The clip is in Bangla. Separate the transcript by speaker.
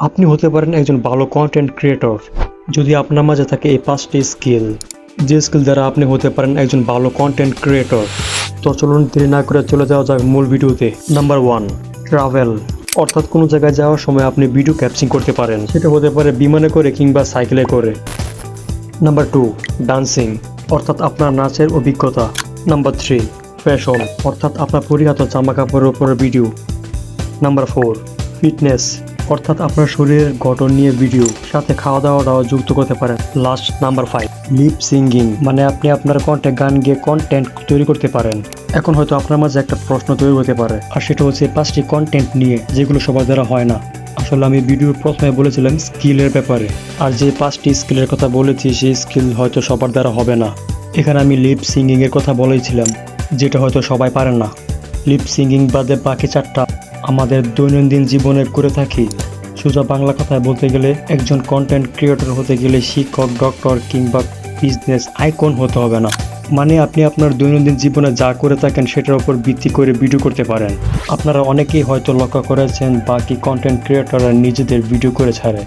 Speaker 1: আপনি হতে পারেন একজন ভালো কন্টেন্ট ক্রিয়েটর যদি আপনার মাঝে থাকে এই 5টি স্কিল, যে স্কিল দ্বারা আপনি হতে পারেন একজন ভালো কন্টেন্ট ক্রিয়েটর। তো চলুন দেরি না করে চলে যাওয়া যাক মূল ভিডিওতে। নাম্বার 1, ট্রাভেল, অর্থাৎ কোনো জায়গায় যাওয়ার সময় আপনি ভিডিও ক্যাপচার করতে পারেন, সেটা হতে পারে বিমানে করে কিংবা সাইকেলে করে। নাম্বার 2, ডান্সিং, অর্থাৎ আপনার নাচের অভিজ্ঞতা। নাম্বার 3, ফ্যাশন, অর্থাৎ আপনার পরিহিত জামা কাপড়ের উপরে ভিডিও। নাম্বার 4, ফিটনেস, অর্থাৎ আপনার শরীরের গঠন নিয়ে ভিডিও, সাথে খাওয়া দাওয়াটাও যুক্ত করতে পারেন। লাস্ট নাম্বার 5, লিপ সিঙ্গিং, মানে আপনি আপনার কণ্ঠে গান গিয়ে কন্টেন্ট তৈরি করতে পারেন। এখন হয়তো আপনার মাঝে একটা প্রশ্ন তৈরি হতে পারে, আর সেটা হচ্ছে 5টি কন্টেন্ট নিয়ে, যেগুলো সবার দ্বারা হয় না। আসলে আমি ভিডিওর প্রথমে বলেছিলাম স্কিলের ব্যাপারে, আর যে 5টি স্কিলের কথা বলেছি সেই স্কিল হয়তো সবার দ্বারা হবে না। এখানে আমি লিপ সিঙ্গিং এর কথা বলেছিলাম, যেটা হয়তো সবাই পারে না। লিপ সিঙ্গিং বাদে বাকি 4টা আমাদের দৈনন্দিন জীবনে করে থাকি। সোজা বাংলা কথায় বলতে গেলে একজন কন্টেন্ট ক্রিয়েটর হতে গেলে শিক্ষক, ডক্টর কিংবা বিজনেস আইকন হতে হবে না। মানে আপনি আপনার দৈনন্দিন জীবনে যা করে থাকেন সেটার উপর ভিত্তি করে ভিডিও করতে পারেন। আপনারা অনেকেই হয়তো লক্ষ্য করেছেন বাকি কন্টেন্ট ক্রিয়েটররা নিজেদের ভিডিও করে ছাড়ে,